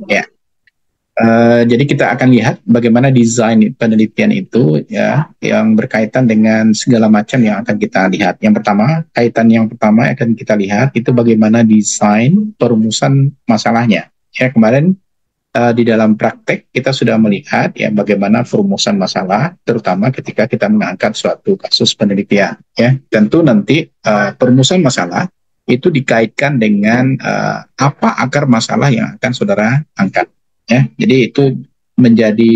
Ya. Jadi kita akan lihat bagaimana desain penelitian itu ya yang berkaitan dengan segala macam yang akan kita lihat. Yang pertama, kaitan yang pertama yang akan kita lihat itu bagaimana desain perumusan masalahnya. Ya, kemarin di dalam praktek kita sudah melihat ya bagaimana perumusan masalah terutama ketika kita mengangkat suatu kasus penelitian ya. Tentu nanti perumusan masalah itu dikaitkan dengan apa akar masalah yang akan saudara angkat ya. Jadi itu menjadi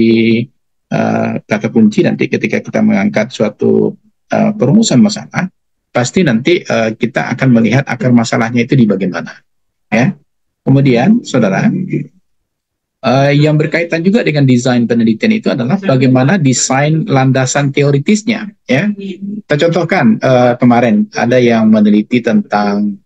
kata kunci nanti ketika kita mengangkat suatu perumusan masalah, pasti nanti kita akan melihat akar masalahnya itu di bagaimana ya. Kemudian saudara, yang berkaitan juga dengan desain penelitian itu adalah bagaimana desain landasan teoritisnya ya. Kita contohkan kemarin ada yang meneliti tentang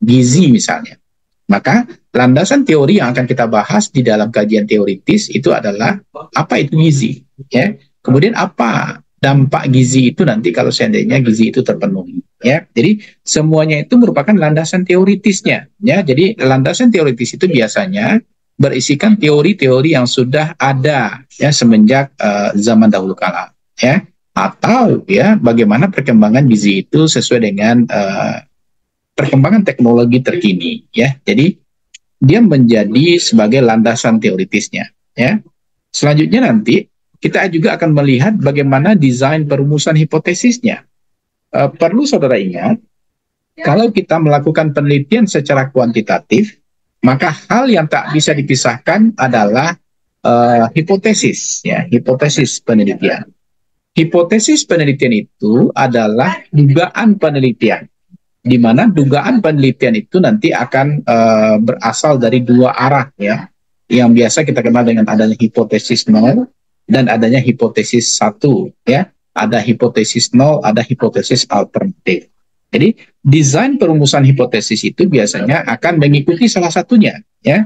gizi misalnya. Maka landasan teori yang akan kita bahas di dalam kajian teoritis itu adalah apa itu gizi ya. Kemudian apa dampak gizi itu nanti kalau seandainya gizi itu terpenuhi ya. Jadi semuanya itu merupakan landasan teoritisnya ya. Jadi landasan teoritis itu biasanya berisikan teori-teori yang sudah ada ya semenjak zaman dahulu kala ya, atau ya bagaimana perkembangan gizi itu sesuai dengan perkembangan teknologi terkini ya. Jadi dia menjadi sebagai landasan teoritisnya ya. Selanjutnya nanti kita juga akan melihat bagaimana desain perumusan hipotesisnya. Perlu saudara ingat, kalau kita melakukan penelitian secara kuantitatif, maka hal yang tak bisa dipisahkan adalah hipotesis ya, hipotesis penelitian. Hipotesis penelitian itu adalah dugaan penelitian, di mana dugaan penelitian itu nanti akan berasal dari dua arah ya, yang biasa kita kenal dengan adanya hipotesis nol dan adanya hipotesis satu ya. Ada hipotesis nol, ada hipotesis alternatif. Jadi desain perumusan hipotesis itu biasanya akan mengikuti salah satunya ya.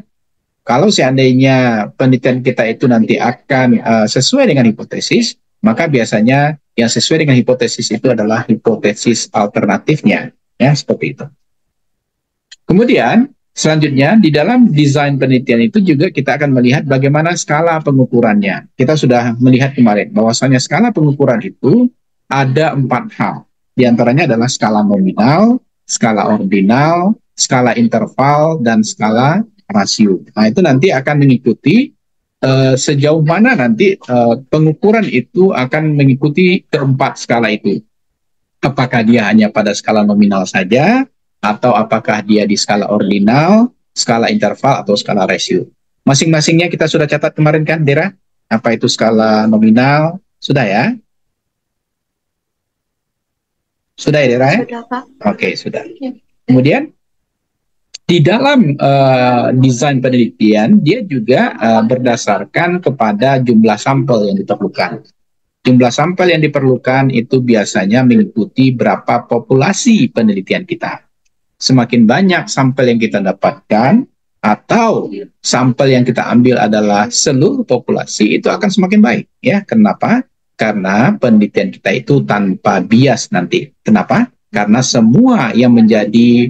Kalau seandainya penelitian kita itu nanti akan sesuai dengan hipotesis, maka biasanya yang sesuai dengan hipotesis itu adalah hipotesis alternatifnya ya, seperti itu. Kemudian selanjutnya di dalam desain penelitian itu juga kita akan melihat bagaimana skala pengukurannya. Kita sudah melihat kemarin bahwasanya skala pengukuran itu ada 4 hal. Di antaranya adalah skala nominal, skala ordinal, skala interval, dan skala rasio. Nah, itu nanti akan mengikuti sejauh mana nanti pengukuran itu akan mengikuti keempat skala itu. Apakah dia hanya pada skala nominal saja, atau apakah dia di skala ordinal, skala interval, atau skala rasio. Masing-masingnya kita sudah catat kemarin kan, Dera? Apa itu skala nominal? Sudah ya? Sudah ya, Dera? Sudah, Pak. Oke, sudah. Kemudian, di dalam desain penelitian, dia juga berdasarkan kepada jumlah sampel yang diperlukan. Jumlah sampel yang diperlukan itu biasanya mengikuti berapa populasi penelitian kita. Semakin banyak sampel yang kita dapatkan, atau sampel yang kita ambil adalah seluruh populasi, itu akan semakin baik. Ya, kenapa? Karena penelitian kita itu tanpa bias nanti. Kenapa? Karena semua yang menjadi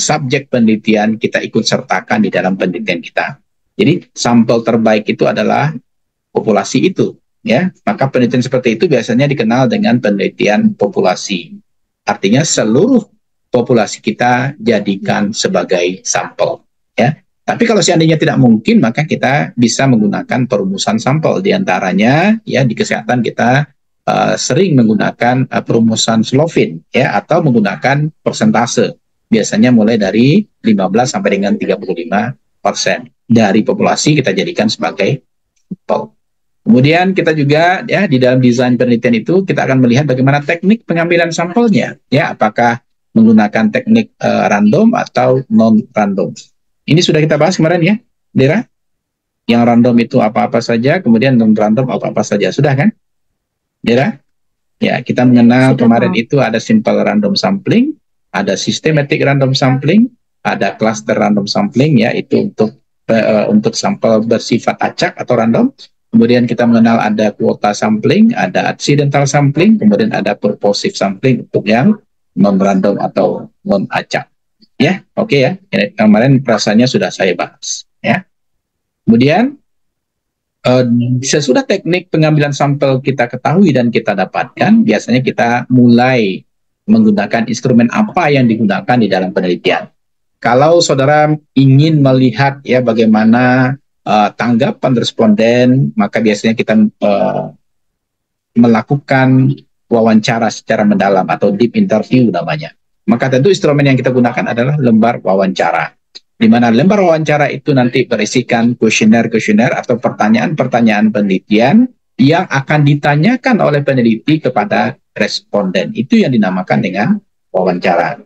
subjek penelitian kita ikut sertakan di dalam penelitian kita. Jadi sampel terbaik itu adalah populasi itu. Ya, maka penelitian seperti itu biasanya dikenal dengan penelitian populasi. Artinya seluruh populasi kita jadikan sebagai sampel. Ya. Tapi kalau seandainya tidak mungkin, maka kita bisa menggunakan perumusan sampel. Di antaranya, ya di kesehatan kita sering menggunakan perumusan Slovin, ya, atau menggunakan persentase. Biasanya mulai dari 15 sampai dengan 35% dari populasi kita jadikan sebagai sampel. Kemudian kita juga ya di dalam desain penelitian itu kita akan melihat bagaimana teknik pengambilan sampelnya, ya, apakah menggunakan teknik random atau non-random. Ini sudah kita bahas kemarin ya, Dera. Yang random itu apa-apa saja, kemudian non-random apa-apa saja. Sudah kan, Dera? Ya, kita mengenal sudah, kemarin itu ada simple random sampling, ada systematic random sampling, ada cluster random sampling, ya, itu untuk sampel bersifat acak atau random. Kemudian kita mengenal ada kuota sampling, ada accidental sampling, kemudian ada purposive sampling untuk yang non-random atau non-acak. Ya, oke ya. Kemarin rasanya sudah saya bahas. Ya, Kemudian sesudah teknik pengambilan sampel kita ketahui dan kita dapatkan, biasanya kita mulai menggunakan instrumen apa yang digunakan di dalam penelitian. Kalau saudara ingin melihat ya bagaimana tanggapan responden, maka biasanya kita melakukan wawancara secara mendalam atau deep interview namanya. Maka tentu instrumen yang kita gunakan adalah lembar wawancara, di mana lembar wawancara itu nanti berisikan kuesioner-kuesioner atau pertanyaan-pertanyaan penelitian yang akan ditanyakan oleh peneliti kepada responden. Itu yang dinamakan dengan wawancara.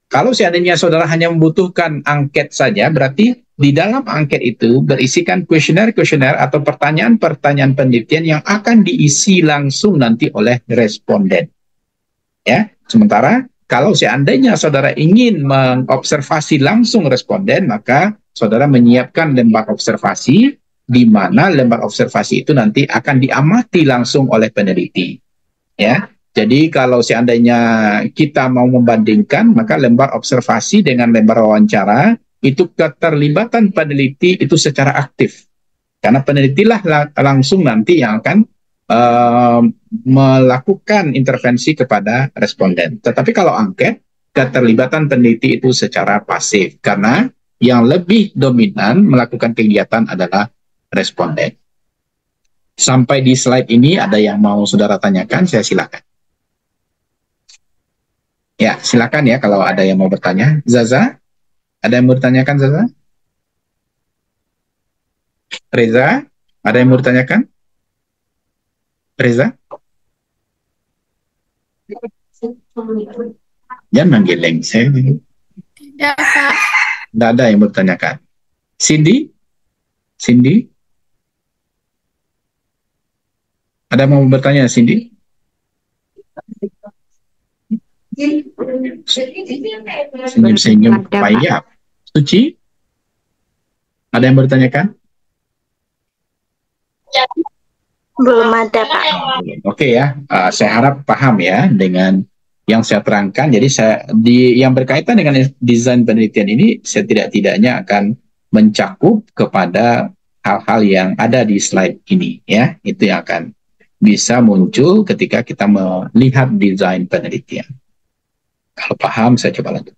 Kalau seandainya saudara hanya membutuhkan angket saja, berarti di dalam angket itu berisikan kuesioner-kuesioner atau pertanyaan-pertanyaan penelitian yang akan diisi langsung nanti oleh responden. Ya, sementara kalau seandainya saudara ingin mengobservasi langsung responden, maka saudara menyiapkan lembar observasi, di mana lembar observasi itu nanti akan diamati langsung oleh peneliti. Ya, jadi kalau seandainya kita mau membandingkan, maka lembar observasi dengan lembar wawancara, itu keterlibatan peneliti itu secara aktif. Karena penelitilah langsung nanti yang akan melakukan intervensi kepada responden. Tetapi kalau angket, keterlibatan peneliti itu secara pasif, karena yang lebih dominan melakukan kegiatan adalah responden. Sampai di slide ini ada yang mau saudara tanyakan, saya silakan. Ya, silakan ya kalau ada yang mau bertanya. Zaza, ada yang mau ditanyakan Zaza? Reza, ada yang mau ditanyakan? Reza? Jangan geleng, saya. Ya, Pak. Tidak ada yang bertanyakan. Cindy? Cindy? Ada yang mau bertanya, Cindy? Senyum-senyum payah. Suci? Ada yang bertanyakan? Belum ada, Pak. Oke ya, saya harap paham ya dengan yang saya terangkan. Jadi yang berkaitan dengan desain penelitian ini, setidak-tidaknya akan mencakup kepada hal-hal yang ada di slide ini ya. Itu yang akan bisa muncul ketika kita melihat desain penelitian. Kalau paham, saya coba lanjut.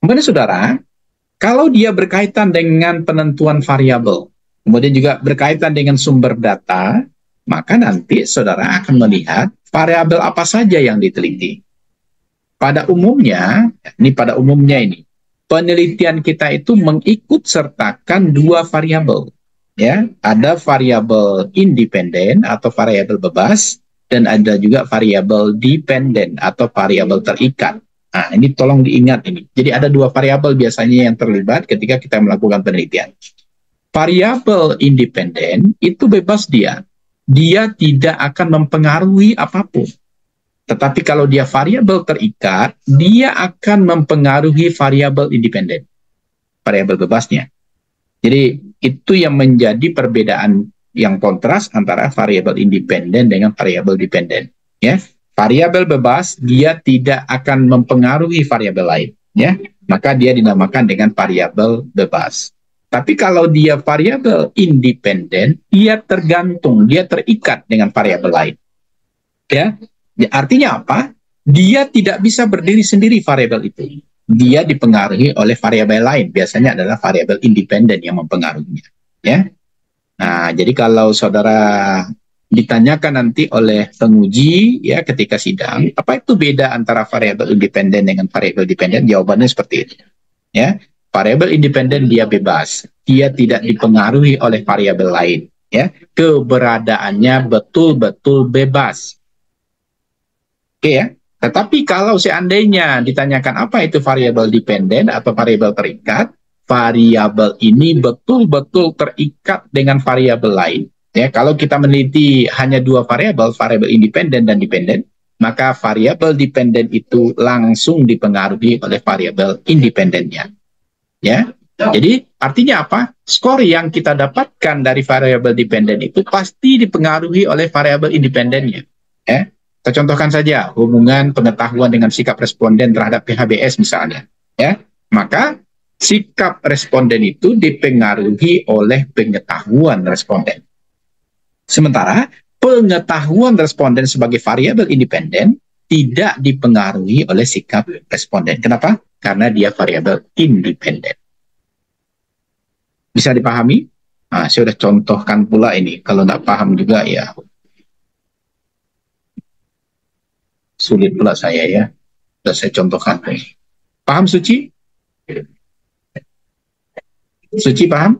Kemudian saudara, kalau dia berkaitan dengan penentuan variabel, kemudian juga berkaitan dengan sumber data, maka nanti saudara akan melihat variabel apa saja yang diteliti. Pada umumnya ini, penelitian kita itu mengikut sertakan dua variabel. Ya, ada variabel independen atau variabel bebas, dan ada juga variabel dependen atau variabel terikat. Nah, ini tolong diingat ini. Jadi ada dua variabel biasanya yang terlibat ketika kita melakukan penelitian. Variabel independen itu bebas dia tidak akan mempengaruhi apapun. Tetapi kalau dia variabel terikat, dia akan mempengaruhi variabel independen, variabel bebasnya. Jadi itu yang menjadi perbedaan yang kontras antara variabel independen dengan variabel dependen. Ya, variabel bebas dia tidak akan mempengaruhi variabel lain. Ya, maka dia dinamakan dengan variabel bebas. Tapi kalau dia variabel independen, dia tergantung, dia terikat dengan variabel lain. Ya, artinya apa? Dia tidak bisa berdiri sendiri variabel itu. Dia dipengaruhi oleh variabel lain. Biasanya adalah variabel independen yang mempengaruhinya. Ya. Nah, jadi kalau saudara ditanyakan nanti oleh penguji ya ketika sidang, apa itu beda antara variabel independen dengan variabel dependen? Jawabannya seperti itu. Ya. Variabel independen dia bebas, dia tidak dipengaruhi oleh variabel lain, ya. Keberadaannya betul-betul bebas. Oke ya. Tetapi kalau seandainya ditanyakan apa itu variabel dependen atau variabel terikat, variabel ini betul-betul terikat dengan variabel lain. Ya, kalau kita meneliti hanya dua variabel independen dan dependen, maka variabel dependen itu langsung dipengaruhi oleh variabel independennya. Ya, jadi artinya apa? Skor yang kita dapatkan dari variabel dependen itu pasti dipengaruhi oleh variabel independennya. Ya, kita contohkan saja hubungan pengetahuan dengan sikap responden terhadap PHBS misalnya. Ya, maka sikap responden itu dipengaruhi oleh pengetahuan responden. Sementara pengetahuan responden sebagai variabel independen tidak dipengaruhi oleh sikap responden. Kenapa? Karena dia variabel independen. Bisa dipahami? Nah, saya sudah contohkan pula ini. Kalau tidak paham juga ya sulit pula saya ya. Sudah saya contohkan. Paham Suci? Suci paham?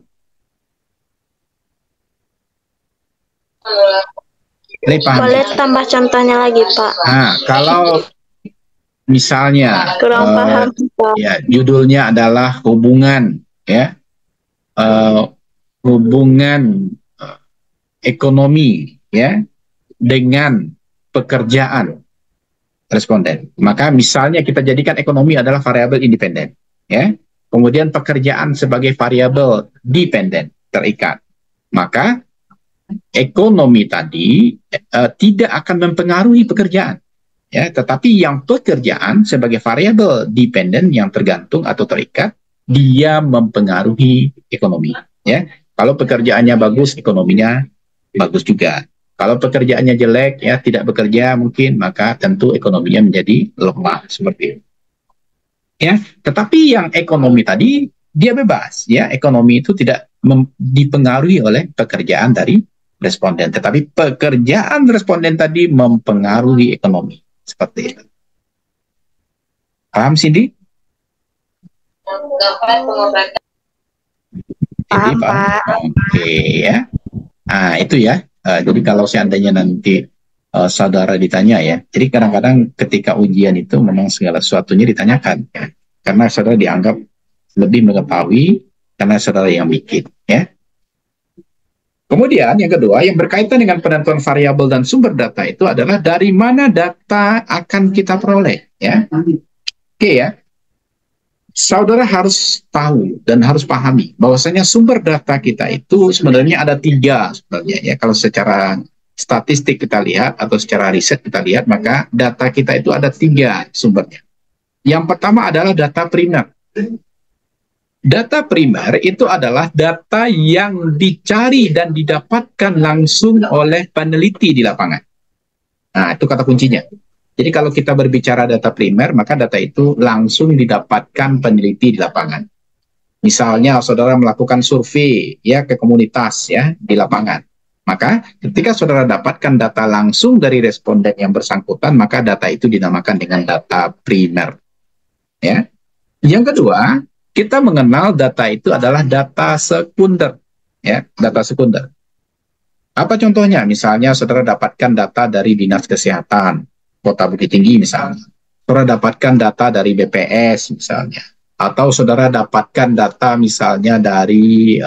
Paham? Boleh tambah contohnya lagi, Pak? Nah, kalau misalnya kurang paham, Pak. Ya, judulnya adalah hubungan ya. Hubungan ekonomi ya dengan pekerjaan responden. Maka misalnya kita jadikan ekonomi adalah variabel independen ya. Kemudian pekerjaan sebagai variabel dependen, terikat. Maka ekonomi tadi tidak akan mempengaruhi pekerjaan ya, tetapi yang pekerjaan sebagai variabel dependen yang tergantung atau terikat, dia mempengaruhi ekonomi ya. Kalau pekerjaannya bagus, ekonominya bagus juga. Kalau pekerjaannya jelek ya, tidak bekerja mungkin, maka tentu ekonominya menjadi lemah seperti itu ya. Tetapi yang ekonomi tadi dia bebas ya, ekonomi itu tidak dipengaruhi oleh pekerjaan dari responden, tetapi pekerjaan responden tadi mempengaruhi ekonomi seperti itu. Paham Cindy? Paham, Pak. Oke ya. Nah itu ya. Jadi kalau seandainya nanti saudara ditanya ya, jadi kadang-kadang ketika ujian itu memang segala sesuatunya ditanyakan ya, karena saudara dianggap lebih mengetahui karena saudara yang bikin ya. Kemudian yang kedua yang berkaitan dengan penentuan variabel dan sumber data itu adalah dari mana data akan kita peroleh ya. Oke ya. Saudara harus tahu dan harus pahami bahwasanya sumber data kita itu sebenarnya ada 3 sebenarnya ya. Kalau secara statistik kita lihat atau secara riset kita lihat, maka data kita itu ada 3 sumbernya. Yang pertama adalah data primer. Data primer itu adalah data yang dicari dan didapatkan langsung oleh peneliti di lapangan. Nah, itu kata kuncinya. Jadi kalau kita berbicara data primer, maka data itu langsung didapatkan peneliti di lapangan. Misalnya, saudara melakukan survei ya ke komunitas ya di lapangan. Maka ketika saudara dapatkan data langsung dari responden yang bersangkutan, maka data itu dinamakan dengan data primer. Ya. Yang kedua, kita mengenal data itu adalah data sekunder, ya, data sekunder. Apa contohnya? Misalnya saudara dapatkan data dari Dinas Kesehatan Kota Bukit Tinggi misalnya. Saudara dapatkan data dari BPS misalnya. Atau saudara dapatkan data misalnya dari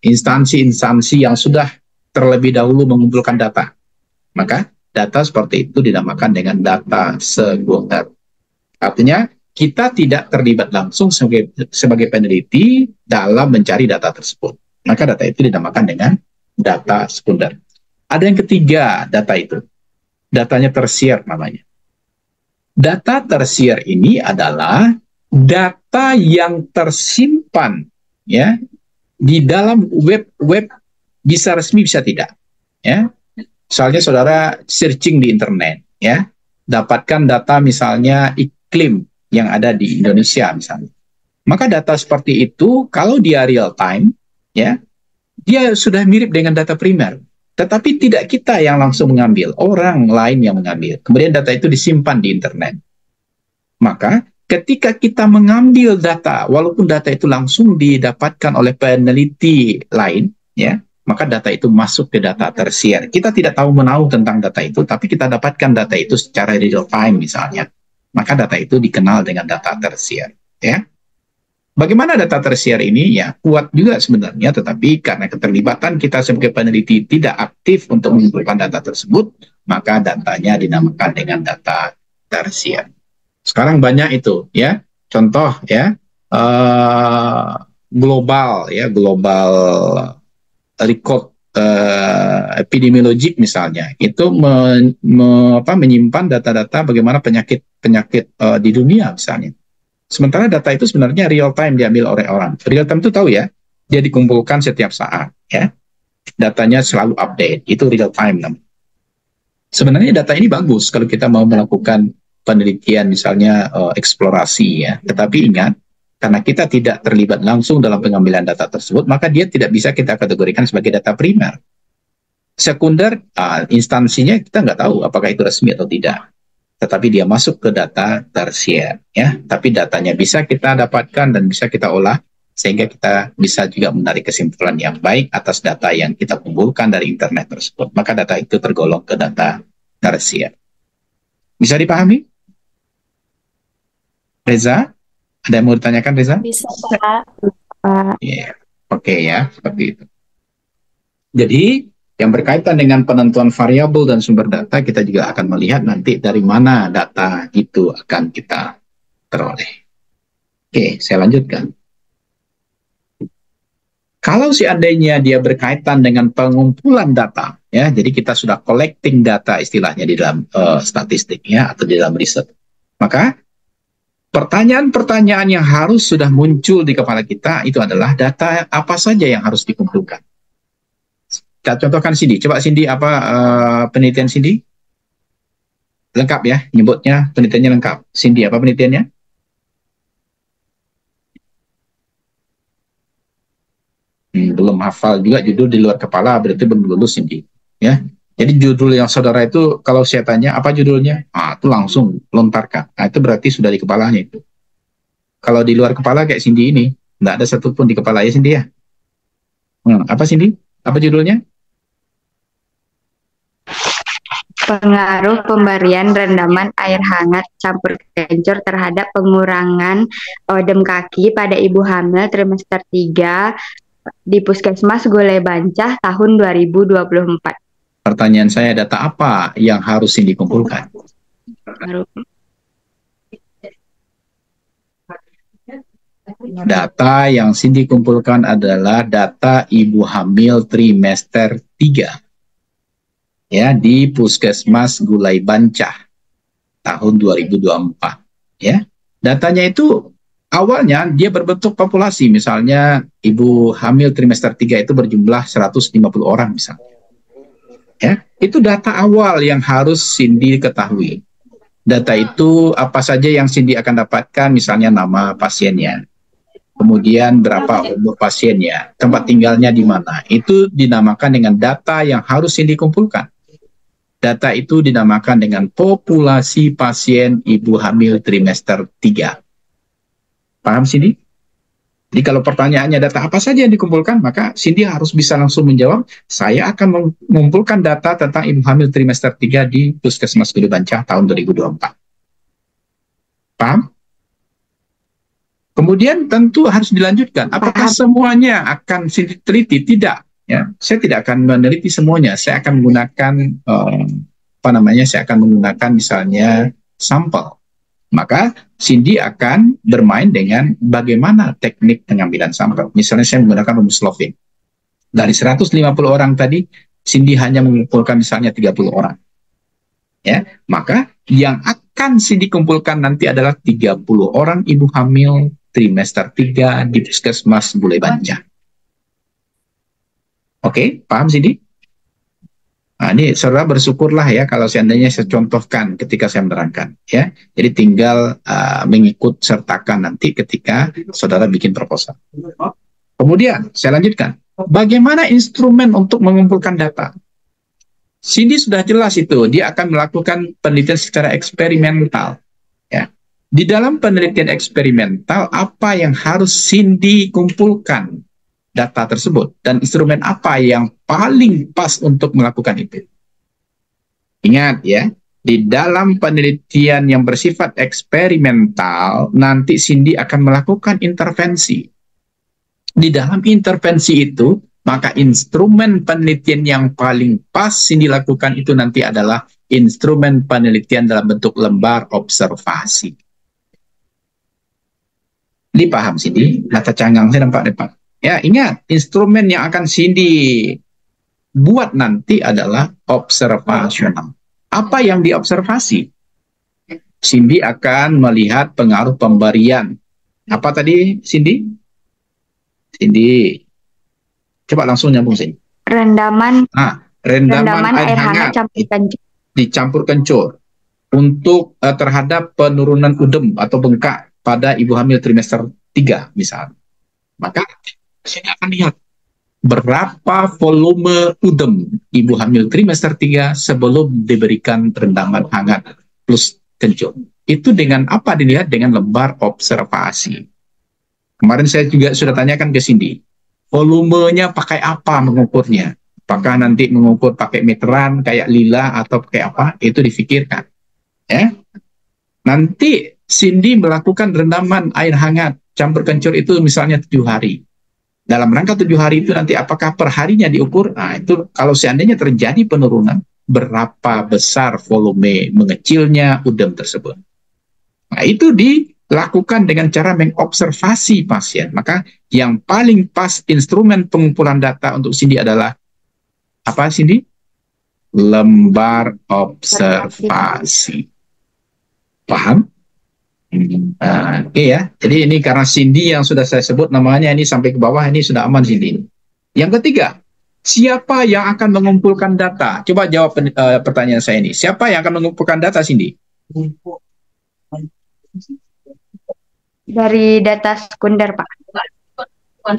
instansi-instansi yang sudah terlebih dahulu mengumpulkan data. Maka data seperti itu dinamakan dengan data sekunder. Artinya kita tidak terlibat langsung sebagai peneliti dalam mencari data tersebut. Maka data itu dinamakan dengan data sekunder. Ada yang ketiga data itu. Datanya tersier namanya. Data tersier ini adalah data yang tersimpan ya di dalam web bisa resmi bisa tidak. Ya. Misalnya saudara searching di internet ya, dapatkan data misalnya iklim yang ada di Indonesia misalnya. Maka data seperti itu kalau dia real time ya, dia sudah mirip dengan data primer. Tetapi tidak kita yang langsung mengambil, orang lain yang mengambil. Kemudian data itu disimpan di internet. Maka ketika kita mengambil data, walaupun data itu langsung didapatkan oleh peneliti lain ya, maka data itu masuk ke data tersier. Kita tidak tahu menahu tentang data itu, tapi kita dapatkan data itu secara real time misalnya. Maka data itu dikenal dengan data tersier. Ya. Bagaimana data tersier ini? Ya, kuat juga sebenarnya, tetapi karena keterlibatan kita sebagai peneliti tidak aktif untuk mengumpulkan data tersebut, maka datanya dinamakan dengan data tersier. Sekarang banyak itu, ya. Contoh, ya, global record epidemiologik misalnya, itu menyimpan data-data bagaimana penyakit di dunia misalnya. Sementara data itu sebenarnya real time diambil oleh orang. Real time itu tahu ya, dia dikumpulkan setiap saat, ya. Datanya selalu update, itu real time. Sebenarnya data ini bagus kalau kita mau melakukan penelitian, misalnya eksplorasi, ya. Tetapi ingat, karena kita tidak terlibat langsung dalam pengambilan data tersebut, maka dia tidak bisa kita kategorikan sebagai data primer. Sekunder, instansinya kita nggak tahu apakah itu resmi atau tidak. Tetapi dia masuk ke data tersier, ya. Tapi datanya bisa kita dapatkan dan bisa kita olah, sehingga kita bisa juga menarik kesimpulan yang baik atas data yang kita kumpulkan dari internet tersebut. Maka data itu tergolong ke data tersier. Bisa dipahami? Reza? Ada yang mau ditanyakan, Reza? Bisa, Pak. Yeah. Oke, ya, seperti itu. Jadi, yang berkaitan dengan penentuan variabel dan sumber data, kita juga akan melihat nanti dari mana data itu akan kita peroleh. Oke, saya lanjutkan. Kalau seandainya dia berkaitan dengan pengumpulan data, ya, jadi kita sudah collecting data istilahnya di dalam statistik, ya, atau di dalam riset, maka pertanyaan-pertanyaan yang harus sudah muncul di kepala kita itu adalah data apa saja yang harus dikumpulkan. Kita contohkan Cindy. Coba Cindy, apa penelitian Cindy? Lengkap ya, nyebutnya penelitiannya lengkap. Cindy, apa penelitiannya? Belum hafal juga judul di luar kepala, berarti belum lulus Cindy. Ya. Jadi judul yang saudara itu, kalau saya tanya apa judulnya, itu langsung lontarkan. Nah, itu berarti sudah di kepalanya itu. Kalau di luar kepala kayak Cindy ini, nggak ada satupun di kepala ya Cindy ya. Apa Cindy? Apa judulnya? Pengaruh pemberian rendaman air hangat campur kencur terhadap pengurangan odem kaki pada ibu hamil trimester 3 di Puskesmas Gulai Bancah tahun 2024. Pertanyaan saya, data apa yang harus dikumpulkan? Data yang Cindy kumpulkan adalah data ibu hamil trimester 3. Ya, di Puskesmas Gulai Bancah tahun 2024. Ya. Datanya itu awalnya dia berbentuk populasi, misalnya ibu hamil trimester 3 itu berjumlah 150 orang misalnya. Ya, itu data awal yang harus Cindy ketahui. Data itu apa saja yang Cindy akan dapatkan, misalnya nama pasiennya, kemudian berapa umur pasiennya, tempat tinggalnya di mana. Itu dinamakan dengan data yang harus Cindy kumpulkan. Data itu dinamakan dengan populasi pasien ibu hamil trimester 3. Paham Cindy? Jadi kalau pertanyaannya data apa saja yang dikumpulkan, maka Cindy harus bisa langsung menjawab, saya akan mengumpulkan data tentang ibu hamil trimester 3 di Puskesmas Gulai Bancah tahun 2024. Paham? Kemudian tentu harus dilanjutkan. Apakah semuanya akan Cindy teliti? Tidak. Ya, saya tidak akan meneliti semuanya. Saya akan menggunakan saya akan menggunakan misalnya sampel. Maka Cindy akan bermain dengan bagaimana teknik pengambilan sampel. Misalnya saya menggunakan rumus Loving. Dari 150 orang tadi, Cindy hanya mengumpulkan misalnya 30 orang. Ya, maka yang akan Cindy kumpulkan nanti adalah 30 orang ibu hamil trimester 3 di Puskesmas Gulai Bancah. Oke, paham Cindy? Nah, ini saudara bersyukurlah ya kalau seandainya saya contohkan ketika saya menerangkan, ya. Jadi tinggal mengikut sertakan nanti ketika saudara bikin proposal. Kemudian saya lanjutkan. Bagaimana instrumen untuk mengumpulkan data? Cindy sudah jelas itu, dia akan melakukan penelitian secara eksperimental. Ya. Di dalam penelitian eksperimental, apa yang harus Cindy kumpulkan data tersebut, dan instrumen apa yang paling pas untuk melakukan itu. Ingat ya, di dalam penelitian yang bersifat eksperimental, nanti Cindy akan melakukan intervensi. Di dalam intervensi itu, maka instrumen penelitian yang paling pas Cindy lakukan itu nanti adalah instrumen penelitian dalam bentuk lembar observasi. Ini paham Cindy? Nata canggang saya nampak depan. Ya, ingat, instrumen yang akan Cindy buat nanti adalah observasional. Apa yang diobservasi? Cindy akan melihat pengaruh pemberian. Apa tadi, Cindy? Cindy, coba langsung nyambung sini. Rendaman Rendaman air hangat dicampur kencur untuk terhadap penurunan udem atau bengkak pada ibu hamil trimester 3 misalnya. Maka sini akan lihat berapa volume udem ibu hamil trimester 3 sebelum diberikan rendaman hangat plus kencur. Itu dengan apa dilihat? Dengan lembar observasi. Kemarin saya juga sudah tanyakan ke Cindy, volumenya pakai apa mengukurnya? Apakah nanti mengukur pakai meteran kayak Lila atau pakai apa? Itu difikirkan. Ya. Nanti Cindy melakukan rendaman air hangat campur kencur itu misalnya 7 hari. Dalam rangka 7 hari itu nanti apakah perharinya diukur? Nah, itu kalau seandainya terjadi penurunan, berapa besar volume mengecilnya udem tersebut. Nah, itu dilakukan dengan cara mengobservasi pasien. Maka yang paling pas instrumen pengumpulan data untuk Cindy adalah apa, Cindy? Lembar observasi. Paham? Oke ya. Jadi ini karena Cindy yang sudah saya sebut namanya, ini sampai ke bawah ini sudah aman Cindy. Yang ketiga, siapa yang akan mengumpulkan data? Coba jawab pertanyaan saya ini. Siapa yang akan mengumpulkan data, Cindy? Dari data sekunder, Pak.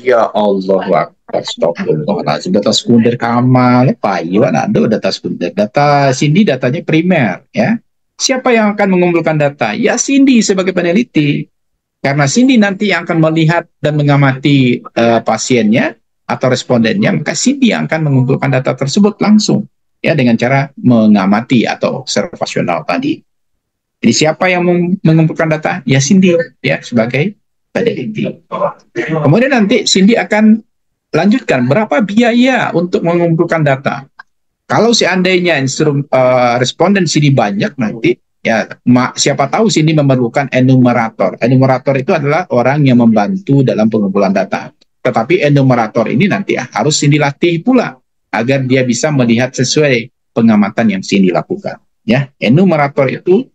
Ya Allah, astagfirullahaladzim. Data sekunder kamal, Pak Iwan ada data sekunder. Data Cindy datanya primer, ya. Siapa yang akan mengumpulkan data? Ya Cindy sebagai peneliti. Karena Cindy nanti yang akan melihat dan mengamati pasiennya atau respondennya, maka Cindy yang akan mengumpulkan data tersebut langsung, ya, dengan cara mengamati atau observasional tadi. Jadi siapa yang mengumpulkan data? Ya Cindy, ya, sebagai peneliti. Kemudian nanti Cindy akan lanjutkan berapa biaya untuk mengumpulkan data. Kalau seandainya responden Cindy banyak nanti, ya siapa tahu Cindy memerlukan enumerator. Enumerator itu adalah orang yang membantu dalam pengumpulan data. Tetapi enumerator ini nanti harus Cindy latih pula agar dia bisa melihat sesuai pengamatan yang Cindy lakukan. Ya, enumerator itu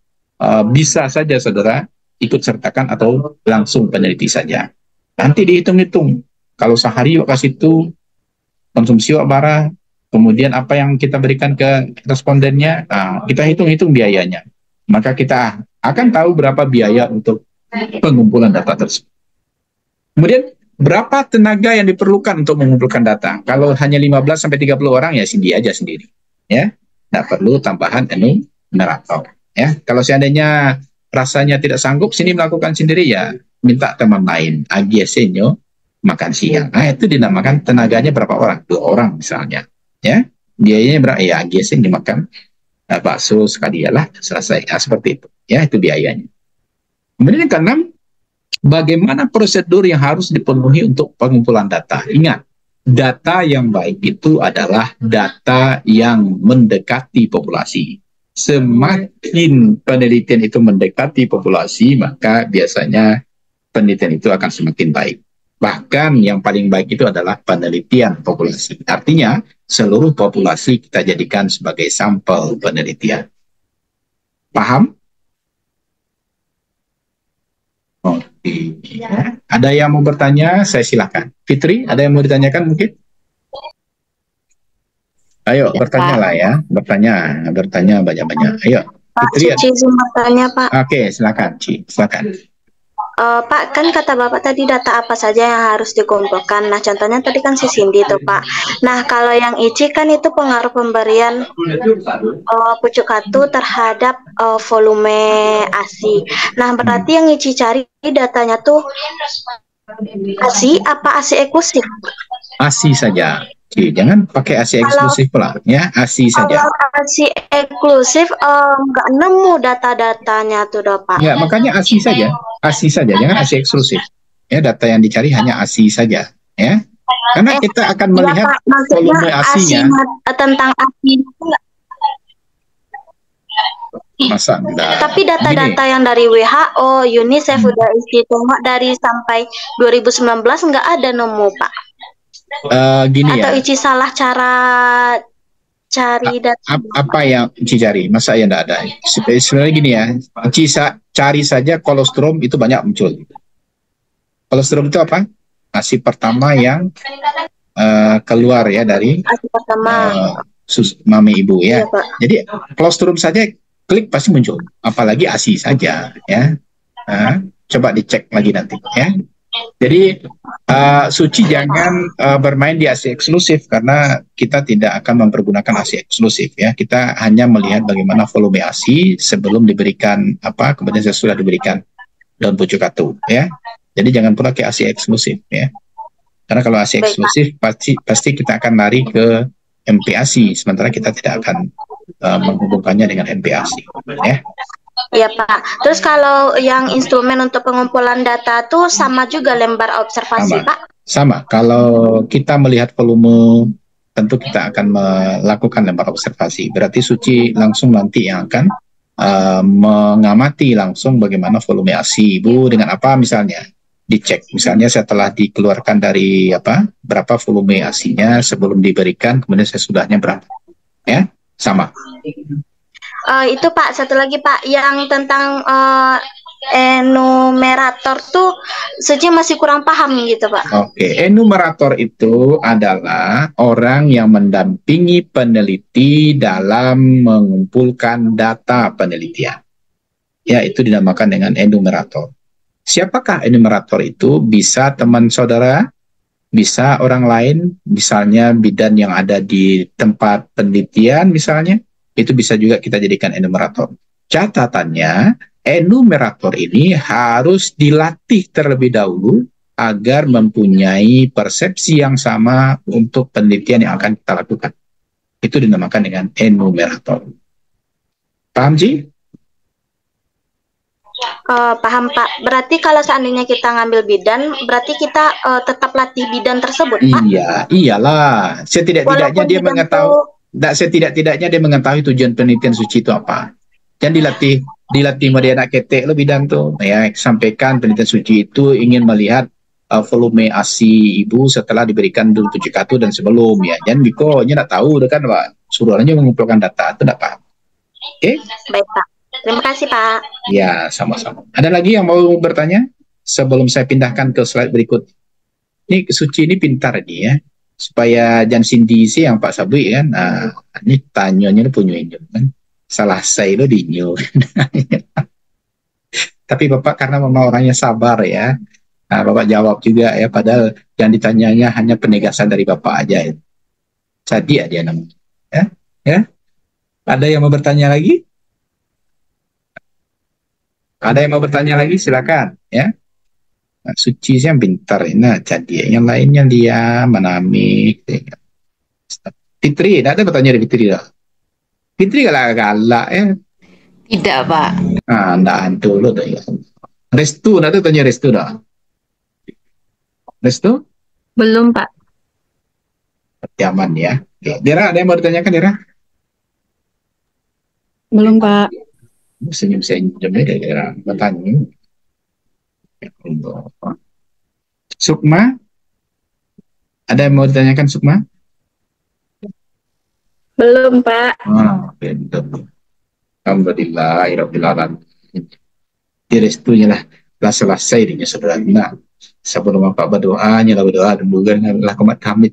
bisa saja saudara ikut sertakan atau langsung peneliti saja. Nanti dihitung-hitung. Kalau sehari kasih itu konsumsi bara, kemudian apa yang kita berikan ke respondennya, kita hitung-hitung biayanya. Maka kita akan tahu berapa biaya untuk pengumpulan data tersebut. Kemudian berapa tenaga yang diperlukan untuk mengumpulkan data? Kalau hanya 15-30 orang ya Cindy aja sendiri. Ya, nggak perlu tambahan enumerator. Ya, kalau seandainya rasanya tidak sanggup Cindy melakukan sendiri, ya minta teman lain, agiasenyo makan siang. Itu dinamakan tenaganya berapa orang? 2 orang misalnya. Ya, biayanya berapa? Ya, biasanya dimakan bakso sekali ya lah, selesai. Seperti itu. Ya, itu biayanya. Kemudian yang keenam, bagaimana prosedur yang harus dipenuhi untuk pengumpulan data? Ingat, data yang baik itu adalah data yang mendekati populasi. Semakin penelitian itu mendekati populasi, maka biasanya penelitian itu akan semakin baik. Bahkan yang paling baik itu adalah penelitian populasi. Artinya, seluruh populasi kita jadikan sebagai sampel penelitian. Paham? Oke. Ada yang mau bertanya? Saya silakan. Fitri, ada yang mau ditanyakan mungkin? Ayo, bertanyalah ya. Bertanya banyak-banyak. Ayo. Pak, Fitri, Cici izin bertanya, Pak. Oke, silakan, Ci. Silakan. Pak, kan kata Bapak tadi data apa saja yang harus dikumpulkan. Nah, contohnya tadi kan si Cindy tuh, Pak. Nah, kalau yang ICI kan itu pengaruh pemberian pucuk-hatu terhadap volume ASI. Nah, berarti yang ICI cari datanya tuh ASI apa ASI eksklusif? ASI saja. Jangan pakai ASI eksklusif pula, ya, ASI saja. Kalau ASI eksklusif nggak nemu data-datanya tuh, Pak. Ya, makanya ASI saja, jangan ASI eksklusif. Ya, data yang dicari hanya ASI saja, ya. Karena kita akan melihat volume ASI-nya. Tentang ASI. Masa enggak? Tapi data-data yang dari WHO, UNICEF udah isi dari sampai 2019 nggak ada nemu, Pak. Gini atau ya. Ici salah cara Cari data. Apa yang Ci cari? Masa ya enggak ada? Sebenarnya gini ya, Ci cari saja kolostrum itu banyak muncul. Kolostrum itu apa? ASI pertama yang keluar ya dari ASI pertama. mami ibu ya. Iya, Pak. Jadi kolostrum saja klik pasti muncul, apalagi ASI saja ya. Coba dicek lagi nanti ya. Jadi Suci jangan bermain di ASI eksklusif karena kita tidak akan mempergunakan ASI eksklusif ya. Kita hanya melihat bagaimana volume ASI sebelum diberikan kemudian sesudah diberikan daun pucuk atu ya. Jadi jangan pula ke ASI eksklusif ya. Karena kalau ASI eksklusif pasti kita akan lari ke MPASI sementara kita tidak akan menghubungkannya dengan MPASI ya. Iya Pak. Terus kalau yang instrumen untuk pengumpulan data tuh sama juga lembar observasi Pak? Sama. Kalau kita melihat volume, tentu kita akan melakukan lembar observasi. Berarti Suci langsung nanti yang akan mengamati langsung bagaimana volume ASI ibu dengan apa misalnya. Dicek. Misalnya setelah dikeluarkan dari berapa volume ASI-nya sebelum diberikan, kemudian sesudahnya berapa. Ya, sama. Itu Pak, satu lagi Pak, yang tentang enumerator tuh Suci masih kurang paham gitu Pak. Oke, enumerator itu adalah orang yang mendampingi peneliti dalam mengumpulkan data penelitian. Ya, itu dinamakan dengan enumerator. Siapakah enumerator itu? Bisa teman saudara, bisa orang lain, misalnya bidan yang ada di tempat penelitian misalnya, itu bisa juga kita jadikan enumerator. Catatannya, enumerator ini harus dilatih terlebih dahulu agar mempunyai persepsi yang sama untuk penelitian yang akan kita lakukan. Itu dinamakan dengan enumerator. Paham, Ji? Paham Pak. Berarti kalau seandainya kita ngambil bidan, berarti kita tetap latih bidan tersebut Pak? Iya, iyalah. Setidak-tidaknya dia mengetahui. Setidak-tidaknya dia mengetahui tujuan penelitian Suci itu apa. Dan dilatih Mariana ketek lo bidang tuh ya, sampaikan penelitian Suci itu ingin melihat volume ASI ibu setelah diberikan daun pucuk atu dan sebelum ya. Dan Biko nya enggak tahu kan Pak, suruh aja mengumpulkan data itu enggak paham. Oke? Baik Pak. Terima kasih Pak. Ya, sama-sama. Ada lagi yang mau bertanya sebelum saya pindahkan ke slide berikut? Ini Suci ini pintar nih ya. Supaya jangan Cindy sih yang Pak Sabui kan. Nah, ini tanyanya punya kan. Salah saya lo dinyo. Tapi Bapak karena memang orangnya sabar ya. Nah, Bapak jawab juga ya, padahal yang ditanyanya hanya penegasan dari Bapak aja ya. Jadi aja namanya. Ya. Ada yang mau bertanya lagi? Ada yang mau bertanya lagi? Silakan ya. Nah, Suci sih yang pintar, nah jadi yang lainnya dia menamik. Fitri, ada bertanya dari Fitri dah. Fitri galak-galak ya. Tidak Pak. Ah, ndak hantu lo dah ya. Restu, ada tanya Restu dah. Restu? Belum Pak. Aman ya. Oke. Dera, ada yang mau ditanyakan Dera? Belum Pak. Senyum-senyum dari Dera bertanya. Sukma, ada yang mau ditanyakan Sukma? Belum Pak. Betul. Alhamdulillah, rabbil alamin. Direstunya lah selesai dengan sederhana. Sebelum Bapak berdoa, berdoa dulu lah komat kami.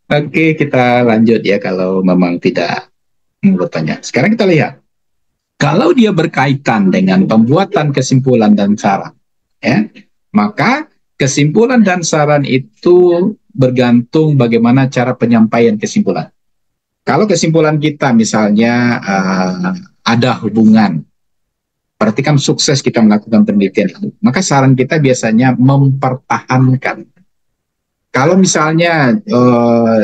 Oke, kita lanjut ya kalau memang tidak mau bertanya. Sekarang kita lihat. Kalau dia berkaitan dengan pembuatan kesimpulan dan saran, ya, maka kesimpulan dan saran itu bergantung bagaimana cara penyampaian kesimpulan. Kalau kesimpulan kita misalnya ada hubungan, berarti kan sukses kita melakukan penelitian itu, maka saran kita biasanya mempertahankan. Kalau misalnya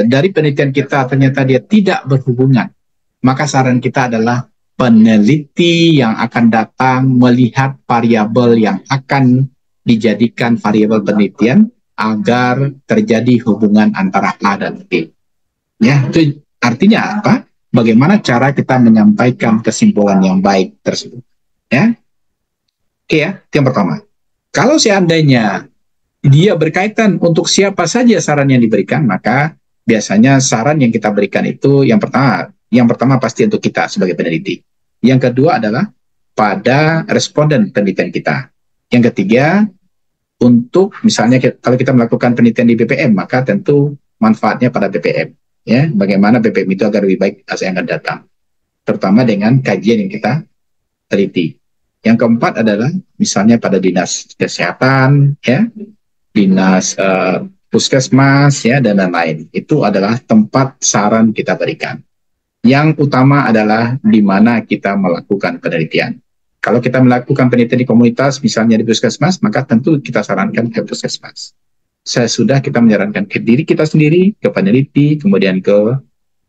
dari penelitian kita ternyata dia tidak berhubungan, maka saran kita adalah peneliti yang akan datang melihat variabel yang akan dijadikan variabel penelitian agar terjadi hubungan antara A dan B. Ya, itu artinya apa? Bagaimana cara kita menyampaikan kesimpulan yang baik tersebut. Ya, oke ya, itu yang pertama. Kalau seandainya dia berkaitan untuk siapa saja saran yang diberikan, maka biasanya saran yang kita berikan itu yang pertama pasti untuk kita sebagai peneliti. Yang kedua adalah pada responden penelitian kita. Yang ketiga, untuk misalnya kalau kita melakukan penelitian di BPM, maka tentu manfaatnya pada BPM. Ya, bagaimana BPM itu agar lebih baik masa yang akan datang, terutama dengan kajian yang kita teliti. Yang keempat adalah misalnya pada dinas kesehatan, ya, dinas puskesmas, ya, dan lain-lain. Itu adalah tempat saran kita berikan. Yang utama adalah di mana kita melakukan penelitian. Kalau kita melakukan penelitian di komunitas, misalnya di puskesmas, maka tentu kita sarankan ke puskesmas. Sesudah kita menyarankan ke diri kita sendiri, ke peneliti, kemudian ke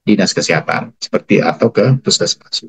dinas kesehatan, seperti atau ke puskesmas.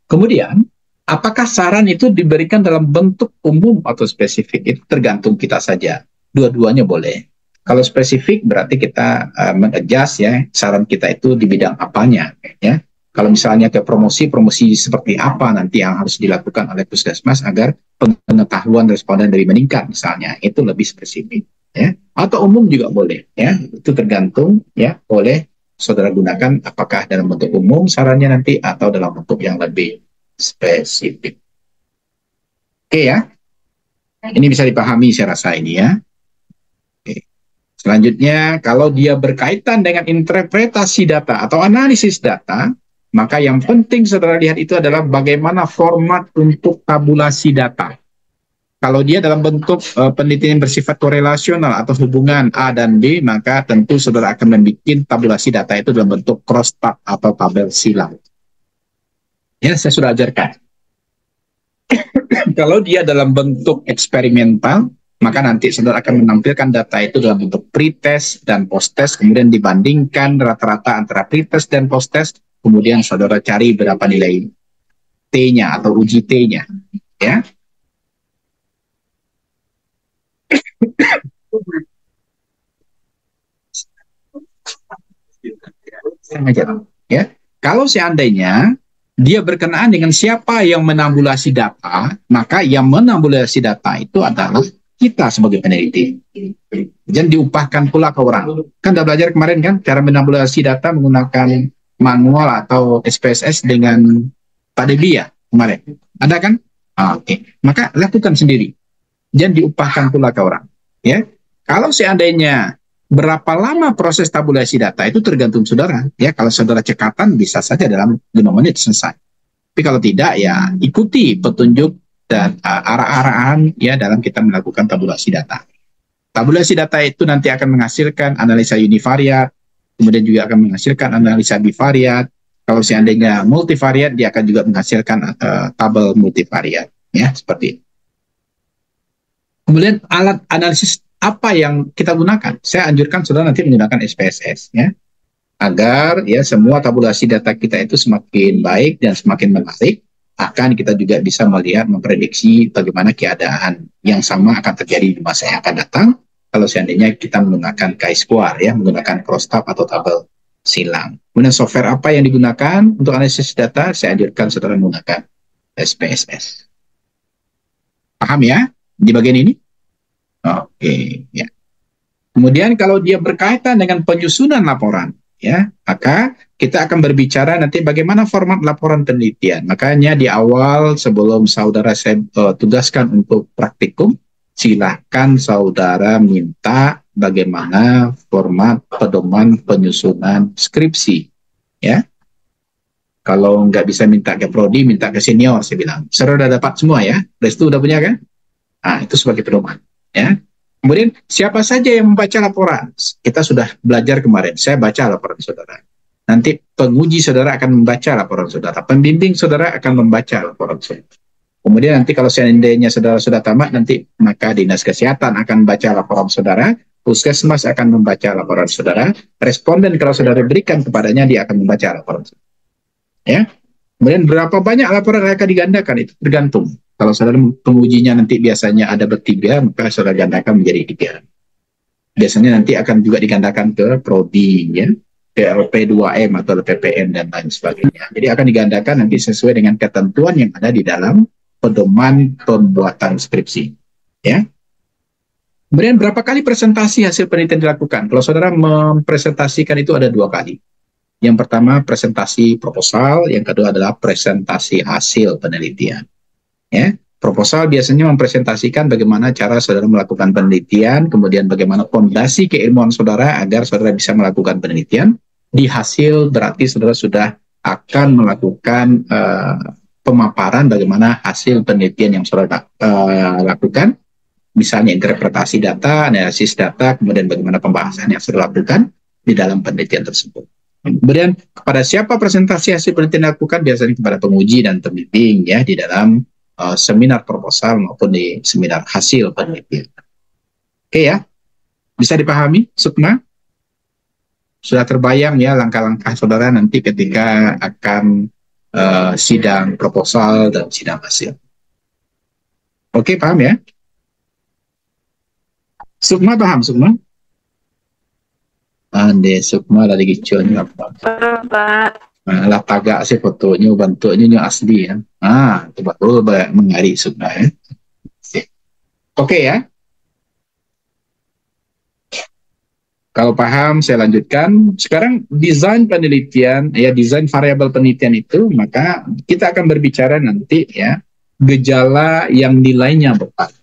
Kemudian, apakah saran itu diberikan dalam bentuk umum atau spesifik? Itu tergantung kita saja. Dua-duanya boleh. Kalau spesifik berarti kita mengadjust, ya, saran kita itu di bidang apanya, ya. Kalau misalnya ke promosi seperti apa nanti yang harus dilakukan oleh puskesmas agar pengetahuan responden lebih meningkat, misalnya, itu lebih spesifik, ya. Atau umum juga boleh, ya. Itu tergantung, ya, boleh saudara gunakan apakah dalam bentuk umum sarannya nanti atau dalam bentuk yang lebih spesifik. Oke, ya. Ini bisa dipahami saya rasa ini, ya. Oke. Selanjutnya, kalau dia berkaitan dengan interpretasi data atau analisis data, maka yang penting saudara lihat itu adalah bagaimana format untuk tabulasi data. Kalau dia dalam bentuk penelitian bersifat korelasional atau hubungan A dan B, maka tentu saudara akan membuat tabulasi data itu dalam bentuk crosstab atau tabel silang. Ya, saya sudah ajarkan. Kalau dia dalam bentuk eksperimental, maka nanti saudara akan menampilkan data itu dalam bentuk pretest dan posttest, kemudian dibandingkan rata-rata antara pretest dan posttest, kemudian saudara cari berapa nilai T-nya atau uji T-nya, ya. Ya. Kalau seandainya dia berkenaan dengan siapa yang menambulasi data, maka yang menambulasi data itu adalah kita sebagai peneliti. Jangan diupahkan pula ke orang. Kan udah belajar kemarin kan cara menambulasi data menggunakan manual atau SPSS dengan Pak Debi ya kemarin. Ada kan? Oke. Maka lakukan sendiri. Jangan diupahkan pula ke orang. Ya. Kalau seandainya berapa lama proses tabulasi data itu tergantung saudara. Ya, kalau saudara cekatan bisa saja dalam 5 menit selesai. Tapi kalau tidak, ya ikuti petunjuk dan arah-arahan ya dalam kita melakukan tabulasi data. Tabulasi data itu nanti akan menghasilkan analisa univariat, kemudian juga akan menghasilkan analisa bivariat. Kalau seandainya multivariat, dia akan juga menghasilkan tabel multivariat. Ya, seperti itu. Kemudian alat analisis apa yang kita gunakan? Saya anjurkan saudara nanti menggunakan SPSS, ya, agar ya semua tabulasi data kita itu semakin baik dan semakin menarik. Akan kita juga bisa melihat, memprediksi bagaimana keadaan yang sama akan terjadi di masa yang akan datang kalau seandainya kita menggunakan chi-square, ya, menggunakan crosstab atau tabel silang. Kemudian software apa yang digunakan untuk analisis data? Saya anjurkan saudara menggunakan SPSS. Paham ya di bagian ini? Oke, ya. Kemudian kalau dia berkaitan dengan penyusunan laporan, ya, maka kita akan berbicara nanti bagaimana format laporan penelitian. Makanya di awal sebelum saudara saya tugaskan untuk praktikum, silahkan saudara minta bagaimana format pedoman penyusunan skripsi, ya. Kalau nggak bisa minta ke prodi, minta ke senior, saya bilang. Saudara udah dapat semua ya? Restu udah punya kan? Nah, itu sebagai pedoman. Ya. Kemudian siapa saja yang membaca laporan? Kita sudah belajar kemarin. Saya baca laporan saudara. Nanti penguji saudara akan membaca laporan saudara. Pembimbing saudara akan membaca laporan saudara. Kemudian nanti kalau seandainya saudara sudah tamat, nanti maka dinas kesehatan akan membaca laporan saudara. Puskesmas akan membaca laporan saudara. Responden kalau saudara berikan kepadanya, dia akan membaca laporan saudara. Ya. Kemudian berapa banyak laporan yang akan digandakan itu tergantung. Kalau saudara pengujinya nanti biasanya ada bertiga, maka saudara gandakan menjadi 3. Biasanya nanti akan juga digandakan ke prodi, ya, ke LP2M atau LPPM dan lain sebagainya. Jadi akan digandakan nanti sesuai dengan ketentuan yang ada di dalam pedoman pembuatan skripsi. Ya. Kemudian berapa kali presentasi hasil penelitian dilakukan? Kalau saudara mempresentasikan itu ada 2 kali. Yang pertama presentasi proposal, yang kedua adalah presentasi hasil penelitian. Ya, proposal biasanya mempresentasikan bagaimana cara saudara melakukan penelitian, kemudian bagaimana fondasi keilmuan saudara agar saudara bisa melakukan penelitian. Di hasil berarti saudara sudah akan melakukan pemaparan bagaimana hasil penelitian yang saudara lakukan. Misalnya interpretasi data, analisis data, kemudian bagaimana pembahasan yang sudah lakukan di dalam penelitian tersebut. Kemudian kepada siapa presentasi hasil penelitian dilakukan? Biasanya kepada penguji dan pembimbing ya di dalam seminar proposal maupun di seminar hasil penelitian. Oke ya, bisa dipahami, Sukma? Sudah terbayang ya langkah-langkah saudara nanti ketika akan sidang proposal dan sidang hasil. Oke, paham ya? Sukma paham, Sukma? Ande Sukma lagi gicuan apa? Pak. Lah tagak sih fotonya, bentuknya yang asli ya. Itu baru mengari Sukma ya. Oke ya. Kalau paham, saya lanjutkan. Sekarang desain penelitian, ya desain variabel penelitian itu, maka kita akan berbicara nanti ya gejala yang nilainya bervariasi.